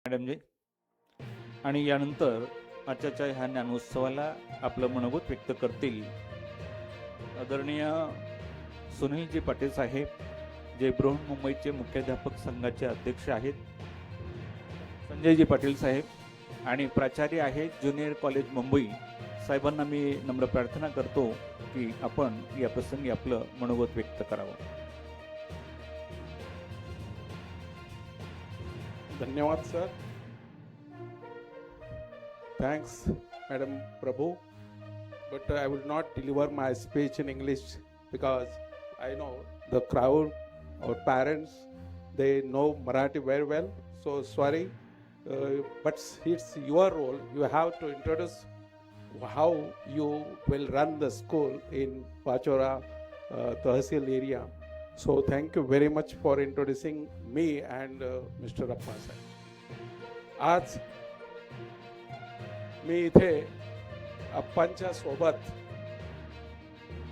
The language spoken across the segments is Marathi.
मॅडमजी आणि यानंतर आजच्या ह्या ज्ञानोत्सवाला आपलं मनोगत व्यक्त करतील आदरणीय सुनीलजी पाटील साहेब, जे बृहन्मुंबईचे मुख्याध्यापक संघाचे अध्यक्ष आहेत, संजयजी पाटील साहेब आणि प्राचार्य आहेत ज्युनियर कॉलेज मुंबई साहेबांना मी नम्र प्रार्थना करतो की आपण या प्रसंगी आपलं मनोगत व्यक्त करावं. धन्यवाद sir. Thanks, Madam Prabhu. But I will not deliver my speech in English because I know the crowd, our parents, they know Marathi very well. So sorry, but it's your role. You have to introduce how you will run the school in Pachora Tahsil area. So thank you very much for introducing me and Mr. Appa sir. आज मी इथे अप्पांच्या सोबत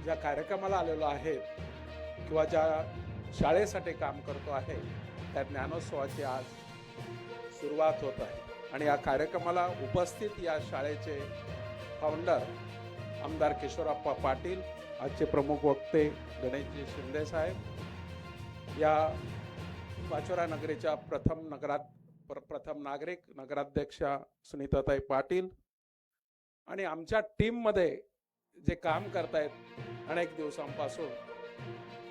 ज्या कार्यक्रमाला आलेलो आहे किंवा ज्या शाळेसाठी काम करतो आहे त्या ज्ञानोत्सवाची आज सुरुवात होत आहे आणि या कार्यक्रमाला उपस्थित या शाळेचे फाउंडर आमदार किशोरप्पा पाटील, आजचे प्रमुख वक्ते गणेशजी शिंदे साहेब, या पाचोरा नगरीच्या प्रथम नागरिक नगराध्यक्षा सुनीताताई पाटील आणि आमच्या टीम मध्ये जे काम करतायत अनेक दिवसांपासून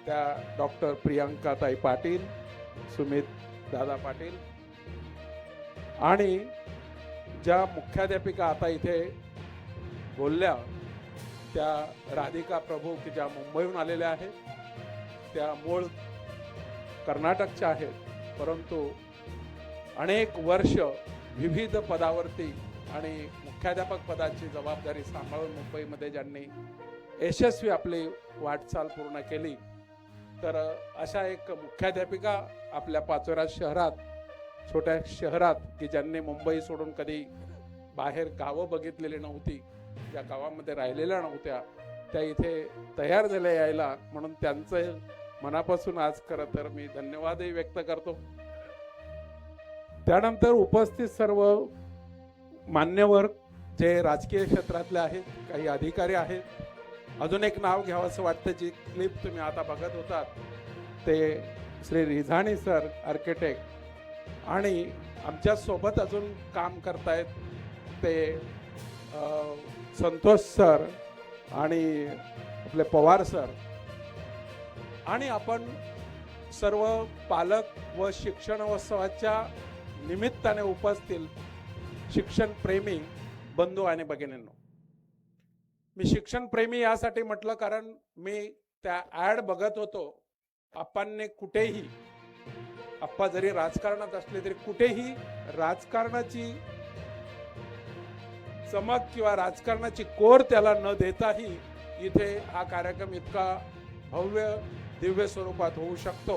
त्या डॉक्टर प्रियांकाताई पाटील, सुमित दादा पाटील आणि ज्या मुख्याध्यापिका आता इथे बोलल्या त्या राधिका प्रभू की ज्या मुंबईहून आलेल्या आहेत, त्या मूळ कर्नाटकच्या आहेत परंतु अनेक वर्ष विविध पदावरती आणि मुख्याध्यापक पदाची जबाबदारी सांभाळून मुंबईमध्ये ज्यांनी यशस्वी आपली वाटचाल पूर्ण केली, तर अशा एक मुख्याध्यापिका आपल्या पाचोरा शहरात, छोट्या शहरात की ज्यांनी मुंबई सोडून कधी बाहेर गावं बघितलेली नव्हती, ज्या गावामध्ये राहिलेल्या नव्हत्या, त्या इथे तयार झाल्या यायला, म्हणून त्यांचं मनापासून आज खरं तर मी धन्यवादही व्यक्त करतो. त्यानंतर उपस्थित सर्व मान्यवर जे राजकीय क्षेत्रातले आहेत, काही अधिकारी आहेत, अजून एक नाव घ्यावं असं वाटतं, जी क्लिप तुम्ही आता बघत होतात ते श्री रिझाणी सर आर्किटेक्ट आणि आमच्या सोबत अजून काम करतायत ते संतोष सर आणि आपले पवार सर आणि आपण सर्व पालक व शिक्षण महोत्सवाच्या निमित्ताने उपस्थित शिक्षण प्रेमी बंधू आणि भगिनींनो. मी शिक्षण प्रेमी यासाठी म्हटलं कारण मी त्या ऍड बघत होतो. आप्पांनी कुठेही, आप्पा जरी राजकारणात असले तरी कुठेही राजकारणाची चमक किंवा राजकारणाची कोर त्याला न देताही इथे हा कार्यक्रम इतका भव्य दिव्य स्वरूपात होऊ शकतो.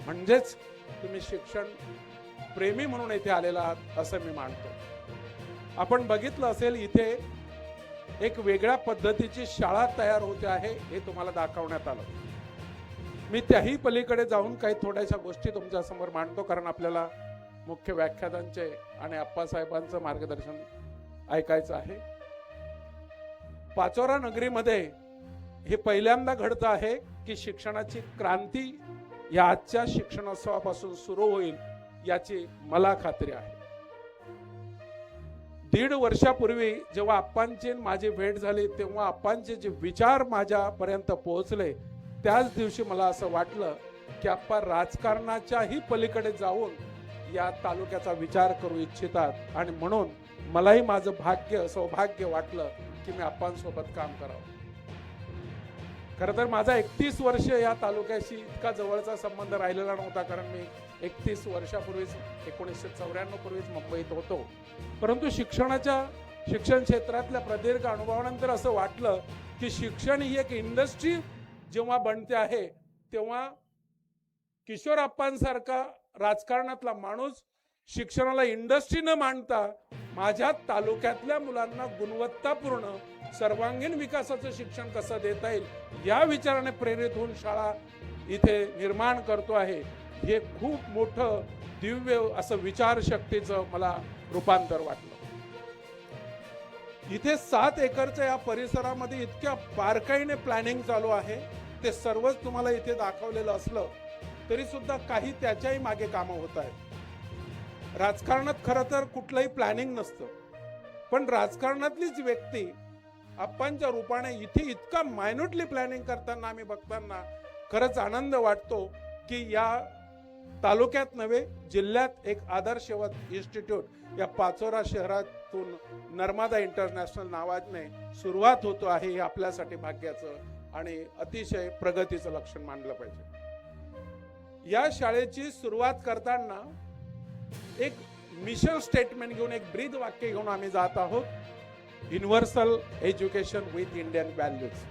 म्हणजेच तुम्ही शिक्षण प्रेमी म्हणून इथे आलेला आहात असं मी मानतो. आपण बघितलं असेल इथे एक वेगळ्या पद्धतीची शाळा तयार होते आहे हे तुम्हाला दाखवण्यात आलं. मी त्याही पलीकडे जाऊन काही थोड्याशा गोष्टी तुमच्या समोर मांडतो कारण आपल्याला मुख्य व्याख्यानांचे आणि आप्पासाहेबांचं मार्गदर्शन ऐकायचं आहे. पाचोरा नगरीमध्ये हे पहिल्यांदा घडतं आहे की शिक्षणाची क्रांती या आजच्या शिक्षणोत्सवापासून सुरू होईल याची मला खात्री आहे. 1.5 वर्षापूर्वी जेव्हा आप्पांची माझी भेट झाली तेव्हा आप्पांचे जे विचार माझ्यापर्यंत पोहोचले त्याच दिवशी मला असं वाटलं की आप्पा राजकारणाच्याही पलीकडे जाऊन या तालुक्याचा विचार करू इच्छितात आणि म्हणून मलाही माझं सौभाग्य वाटलं की मी आप्पांसोबत काम करावं. खरं तर माझा 31 वर्ष या तालुक्याशी इतका जवळचा संबंध राहिलेला नव्हता कारण मी 31 वर्षापूर्वीच 1994 पूर्वीच मुंबईत होतो. परंतु शिक्षण क्षेत्रातल्या प्रदीर्घ अनुभवानंतर असं वाटलं की शिक्षण ही एक इंडस्ट्री जेव्हा बनते आहे तेव्हा किशोरप्पांसारखा राजकारणातला माणूस शिक्षणाला इंडस्ट्री न मांडता माझ्या तालुक्यातल्या मुलांना गुणवत्तापूर्ण सर्वांगीण विकासाचं शिक्षण कसं देता येईल या विचाराने प्रेरित होऊन शाळा इथे निर्माण करतो आहे. हे खूप मोठं दिव्य असं विचारशक्तीचं मला रूपांतर वाटलं. इथे 7 एकरच्या या परिसरामध्ये इतक्या बारकाईने प्लॅनिंग चालू आहे. ते सर्वच तुम्हाला इथे दाखवलेलं असलं तरी सुद्धा काही त्याच्याही मागे कामं होत आहेत. राजकारणात खरं तर कुठलंही प्लॅनिंग नसतं, पण राजकारणातलीच व्यक्ती आप्पांच्या रूपाने इथे इतका मायन्युटली प्लॅनिंग करताना आम्ही बघताना खरंच आनंद वाटतो की या तालुक्यात नव्हे जिल्ह्यात एक आदर्शवत इन्स्टिट्यूट या पाचोरा शहरातून नर्मदा इंटरनॅशनल नावाने सुरुवात होतो आहे. हे आपल्यासाठी भाग्याचं आणि अतिशय प्रगतीचं लक्षण मानलं पाहिजे. या शाळेची सुरुवात करताना एक मिशन स्टेटमेंट घेऊन, एक ब्रीद वाक्य घेऊन आम्ही जात आहोत. Universal education with Indian values.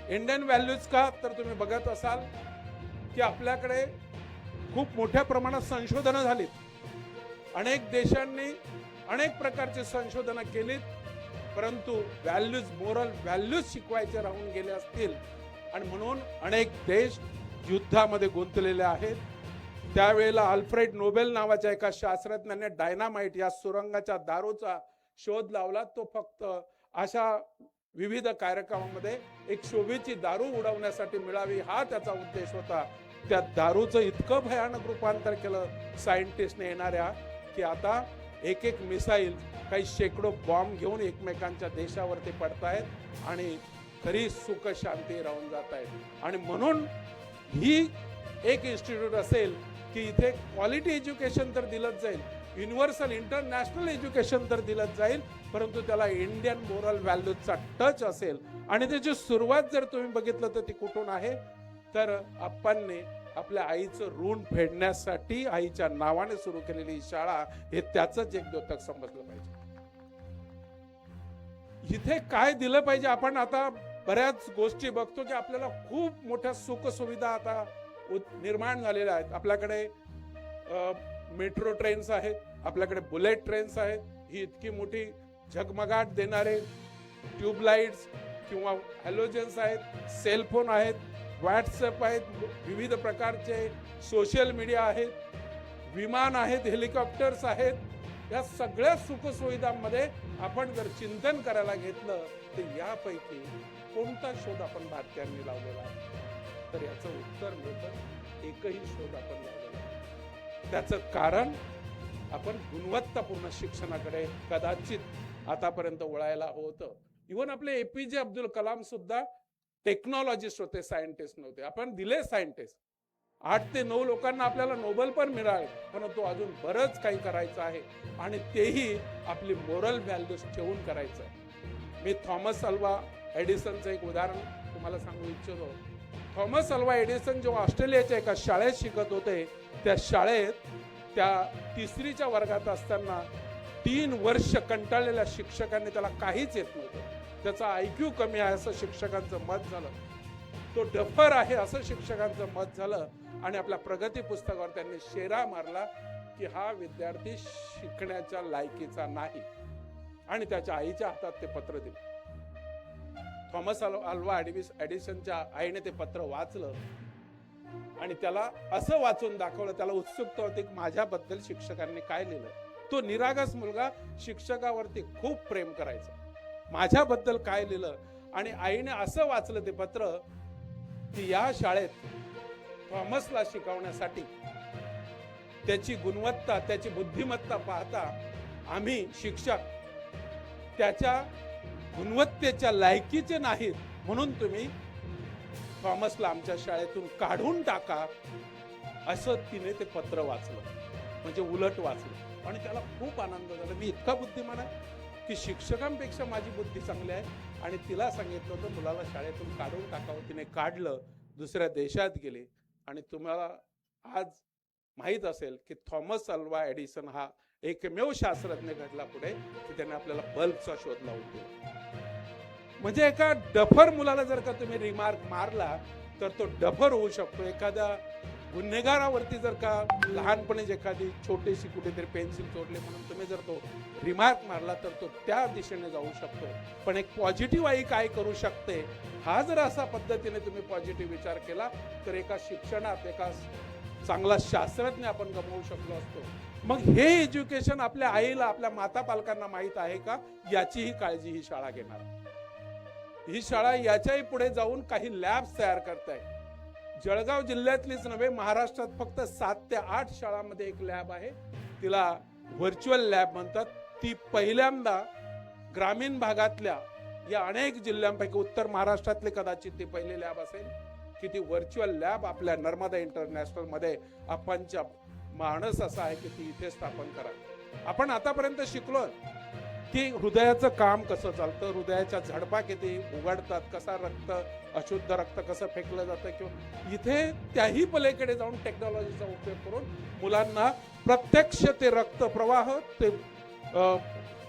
Indian values का तर तुम्ही बघत असाल की आपल्याकडे खूप मोठ्या प्रमाणात संशोधनं झालीत. अनेक देशांनी अनेक प्रकारचे संशोधनं केलीत, परंतु व्हॅल्यूज, मोरल व्हॅल्यूज शिकवायचे राहून गेले असतील आणि म्हणून अनेक देश युद्धामध्ये गुंतलेले आहेत. त्यावेळेला अल्फ्रेड नोबेल नावाच्या एका शास्त्रज्ञाने डायनामाइट या सुरंगाच्या दारूचा शोध लावला. तो फक्त अशा विविध कार्यक्रमामध्ये एक शोभेची दारू उडवण्यासाठी मिळावी हा त्याचा उद्देश होता. त्या दारूचं इतकं भयानक रूपांतर केलं सायंटिस्टने येणाऱ्या की आता एक एक मिसाईल, काही शेकडो बॉम्ब घेऊन एकमेकांच्या देशावरती पडतायत आणि खरी सुख शांती राहून जात आहेत. आणि म्हणून ही एक इन्स्टिट्यूट असेल की इथे क्वालिटी एज्युकेशन तर दिलंच जाईल, युनिव्हर्सल इंटरनॅशनल एज्युकेशन तर दिलंच जाईल, परंतु त्याला इंडियन मोरल व्हॅल्यूजचा टच असेल. आणि त्याची सुरुवात जर तुम्ही बघितलं तर ती कुठून आहे तर आप्पांनी आपल्या आईचं ऋण फेडण्यासाठी आईच्या नावाने सुरू केलेली ही शाळा हे त्याचंच एक द्योतक समजलं पाहिजे. इथे काय दिलं पाहिजे. आपण आता बऱ्याच गोष्टी बघतो की आपल्याला खूप मोठ्या सुख सुविधा आता निर्माण झालेल्या आहेत. आपल्याकडे मेट्रो ट्रेन्स आहेत, आपल्याकडे बुलेट ट्रेन्स आहेत. ही इतकी मोठी झगमगाट देणारे ट्यूबलाइट्स किंवा हॅलोजन्स आहेत, सेलफोन आहेत, व्हॉट्सअप आहेत, विविध प्रकारचे सोशल मीडिया आहेत, विमान आहेत, हेलिकॉप्टर्स आहेत. या सगळ्या सुखसुविधांमध्ये आपण जर चिंतन करायला घेतलं तर यापैकी कोणता शोध आपण भारतीयांनी लावलेला आहे तर याचं उत्तर मिळतं एकही शोध आपण लावलेला नाही. त्याचं कारण आपण गुणवत्तापूर्ण शिक्षणाकडे कदाचित आतापर्यंत वळायला होतं. इव्हन आपले एपीजे अब्दुल कलाम सुद्धा टेक्नॉलॉजिस्ट होते, सायंटिस्ट नव्हते. आपण दिले सायंटिस्ट. 8 ते 9 लोकांना आपल्याला नोबेल पण मिळाले, परंतु अजून बरंच काही करायचं आहे आणि तेही आपली मोरल व्हॅल्यूज ठेवून करायचं आहे. मी थॉमस अल्वा एडिसनचं एक उदाहरण तुम्हाला सांगू इच्छितो. थॉमस अल्वा एडिसन जेव्हा ऑस्ट्रेलियाच्या एका शाळेत शिकत होते, त्या शाळेत त्या 3रीच्या वर्गात असताना 3 वर्ष कंटाळलेल्या शिक्षकांनी त्याला काहीच येत नव्हतं. त्याचा IQ कमी आहे असं शिक्षकांचं मत झालं. तो डफर आहे असं शिक्षकांचं मत झालं आणि आपल्या प्रगती पुस्तकावर त्यांनी शेरा मारला की हा विद्यार्थी शिकण्याच्या लायकीचा नाही आणि त्याच्या आईच्या हातात ते पत्र दिलं. थॉमस अल्वा एडिसनच्या आईने ते पत्र वाचलं आणि त्याला असं वाचून दाखवलं. त्याला उत्सुकता होती की माझ्याबद्दल शिक्षकांनी काय लिहिलं. तो निरागस मुलगा शिक्षकावरती खूप प्रेम करायचा. माझ्याबद्दल काय लिहिलं आणि आईने असं वाचलं ते पत्र की या शाळेत थॉमसला शिकवण्यासाठी त्याची गुणवत्ता, त्याची बुद्धिमत्ता पाहता आम्ही शिक्षक त्याच्या गुणवत्तेच्या लायकीचे नाहीत, म्हणून तुम्ही थॉमसला आमच्या शाळेतून काढून टाका, असं तिने ते पत्र वाचलं. म्हणजे उलट वाचलं आणि त्याला खूप आनंद झाला. मी इतका बुद्धिमान आहे की शिक्षकांपेक्षा माझी बुद्धी चांगली आहे. आणि तिला सांगितलं होतं मुलाला शाळेतून काढून टाकावं. तिने काढलं, दुसऱ्या देशात गेले. आणि तुम्हाला आज माहीत असेल की थॉमस अल्वा एडिसन हा एकमेव शास्त्रज्ञ घडला पुढे की त्याने आपल्याला बल्बचा शोध लावून दिला. म्हणजे एका डफर मुलाला जर का तुम्ही रिमार्क मारला तर तो डफर होऊ शकतो. एखाद्या गुन्हेगारावरती जर का लहानपणीच एखादी छोटीशी कुठेतरी पेन्सिल चोरली म्हणून तुम्ही जर तो रिमार्क मारला तर तो त्या दिशेने जाऊ शकतो. पण एक पॉझिटिव्ह आई काय करू शकते हा जर असा पद्धतीने तुम्ही पॉझिटिव्ह विचार केला तर एका शिक्षणात, एका चांगला शास्त्रज्ञ आपण गमावू शकलो असतो. मग हे एज्युकेशन आपल्या आईला, आपल्या माता पालकांना माहीत आहे का, याचीही काळजी ही शाळा घेणार. ही शाळा याच्याही पुढे जाऊन काही लॅब्स तयार करत आहे. जळगाव जिल्ह्यातलीच नव्हे, महाराष्ट्रात फक्त 7 ते 8 शाळांमध्ये एक लॅब आहे, तिला व्हर्च्युअल लॅब म्हणतात. ती पहिल्यांदा ग्रामीण भागातल्या या अनेक जिल्ह्यांपैकी उत्तर महाराष्ट्रातले कदाचित ती पहिली लॅब असेल की ती व्हर्च्युअल लॅब आपल्या नर्मदा इंटरनॅशनल मध्ये आपणच्या मानस असा आहे की ती इथे स्थापन करा. आपण आतापर्यंत शिकलो की हृदयाचं काम कसं चालतं, हृदयाच्या झडपा किती उघडतात, कसा रक्त, अशुद्ध रक्त कसं फेकलं जातं, किंवा इथे त्याही पलीकडे जाऊन टेक्नॉलॉजीचा उपयोग करून मुलांना प्रत्यक्ष ते रक्त प्रवाह, ते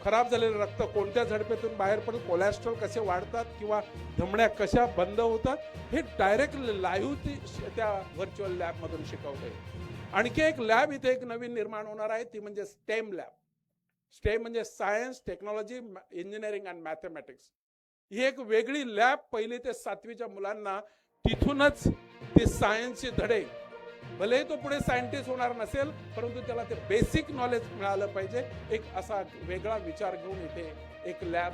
खराब झालेलं रक्त कोणत्या झडपेतून बाहेर पडतं, कोलेस्ट्रॉल कसे वाढतात किंवा धमण्या कशा बंद होतात, हे डायरेक्ट लाईव्ह त्या व्हर्च्युअल लॅब मधून शिकवते. आणखी एक लॅब इथे एक नवीन निर्माण होणार आहे, ती म्हणजे स्टेम लॅब. स्टेम म्हणजे science, technology, engineering and mathematics. ही एक वेगळी लॅब 1ली ते 7वीच्या मुलांना तिथूनच ते सायन्सचे धडे, भले तो पुढे सायंटिस्ट होणार नसेल परंतु त्याला ते बेसिक नॉलेज मिळालं पाहिजे, एक असा वेगळा विचार घेऊन इथे एक लॅब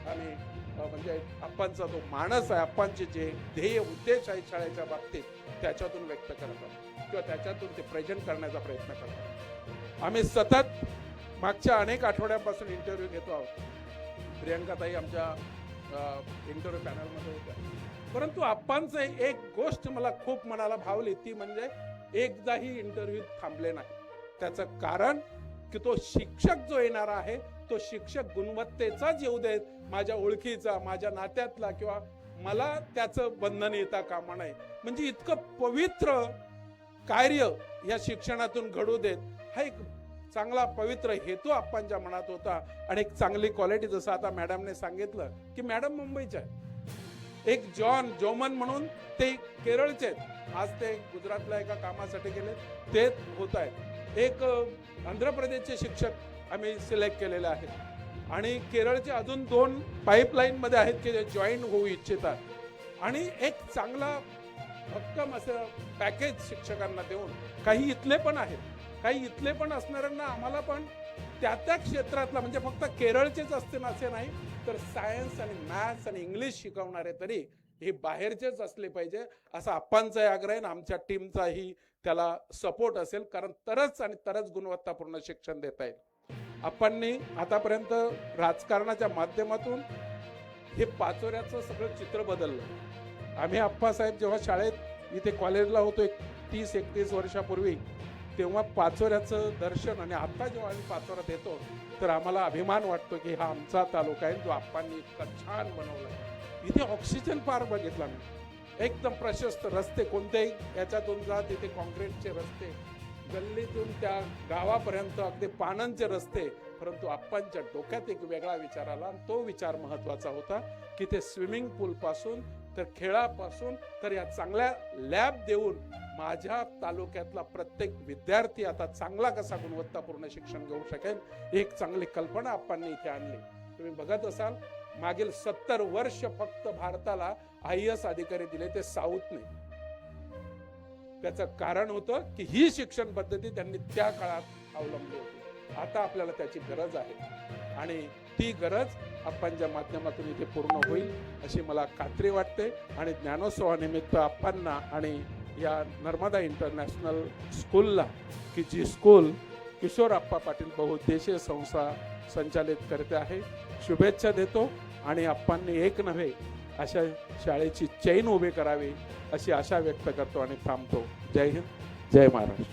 आणि म्हणजे आपणचा जो मानस आहे, आपणचे जे ध्येय उद्देश आहे शाळेच्या बाबतीत त्याच्यातून व्यक्त करतात किंवा त्याच्यातून ते प्रेझेंट करण्याचा प्रयत्न करतात. आम्ही सतत मागच्या अनेक आठवड्यांपासून इंटरव्ह्यू घेतो आहोत. प्रियंकाताई आमच्या इंटरव्ह्यू पॅनलमध्ये होत्या, परंतु आप्पांचं एक गोष्ट मला खूप मनाला भावली, ती म्हणजे एकदाही इंटरव्ह्यू थांबले नाही. त्याचं कारण की तो शिक्षक जो येणार आहे तो शिक्षक गुणवत्तेचाच येऊ देत, माझ्या ओळखीचा, माझ्या नात्यातला किंवा मला त्याचं बंधन येता कामा नये. म्हणजे इतकं पवित्र कार्य या शिक्षणातून घडू देत, हा एक चांगला पवित्र हेतू आप्पांच्या मनात होता. आणि एक चांगली क्वालिटी, जसं आता मॅडमने सांगितलं की मॅडम मुंबईच्या आहेत, एक जोमन म्हणून ते केरळचे आहेत, आज ते गुजरातला एका कामासाठी गेले, ते होत आहेत. एक आंध्र प्रदेशचे शिक्षक आम्ही सिलेक्ट केलेले आहेत आणि केरळचे अजून 2 पाईपलाईन मध्ये आहेत की जे जॉईन होऊ इच्छितात. आणि एक चांगला भक्कम असं पॅकेज शिक्षकांना देऊन, काही इथले पण आहेत, काही इथले पण असणाऱ्यांना आम्हाला पण त्या क्षेत्रातला, म्हणजे फक्त केरळचेच असते असे नाही, तर सायन्स आणि मॅथ्स आणि इंग्लिश शिकवणारे तरी हे बाहेरचेच असले पाहिजे, असा आप्पांचा आग्रह आहे. आमच्या टीमचाही त्याला सपोर्ट असेल, कारण तरच गुणवत्तापूर्ण शिक्षण देता येईल. आप्पांनी आतापर्यंत राजकारणाच्या माध्यमातून हे पाचोऱ्याचं सगळं चित्र बदललं. आम्ही आप्पासाहेब जेव्हा शाळेत इथे कॉलेजला होतो 30-31 वर्षापूर्वी, तेव्हा पाचोऱ्याचं दर्शन, आणि आता जेव्हा आम्ही पाचोऱ्यात येतो तर आम्हाला अभिमान वाटतो की हा आमचा तालुका आहे जो आप्पांनी इतका छान बनवला. इथे ऑक्सिजन पार्क बघितला मी, एकदम प्रशस्त रस्ते, कोणत्याही याच्यातून जा तिथे कॉन्क्रीटचे रस्ते, गल्लीतून त्या गावापर्यंत अगदी पानांचे रस्ते. परंतु आप्पांच्या डोक्यात एक वेगळा विचार आला, आणि तो विचार महत्वाचा होता की ते स्विमिंग पूल पासून तर खेळापासून तर या चांगल्या लॅब देऊन माझ्या तालुक्यातला प्रत्येक विद्यार्थी आता चांगला कसा गुणवत्तापूर्ण शिक्षण घेऊ शकेल, एक चांगली कल्पना आप्पांनी इथे आणली. तुम्ही बघत असाल मागील 70 वर्ष फक्त भारताला IAS अधिकारी दिले ते साऊथने. त्याचं कारण होतं की ही शिक्षण पद्धती त्यांनी त्या काळात अवलंबली होती. आता आपल्याला त्याची गरज आहे आणि ती गरज आप्पांच्या माध्यमातून इथे पूर्ण होईल अशी मला खात्री वाटते. आणि ज्ञानोत्सवानिमित्त आप्पांना आणि या नर्मदा इंटरनॅशनल स्कूलला, की जी स्कूल किशोर आप्पा पाटील बहुउद्देशीय संस्था संचालित करते आहे, शुभेच्छा देतो. आणि आप्पांनी एक नव्हे अशा शाळेची चैन उभी करावी अशी आशा व्यक्त करतो आणि थांबतो. जय हिंद, जय महाराष्ट्र.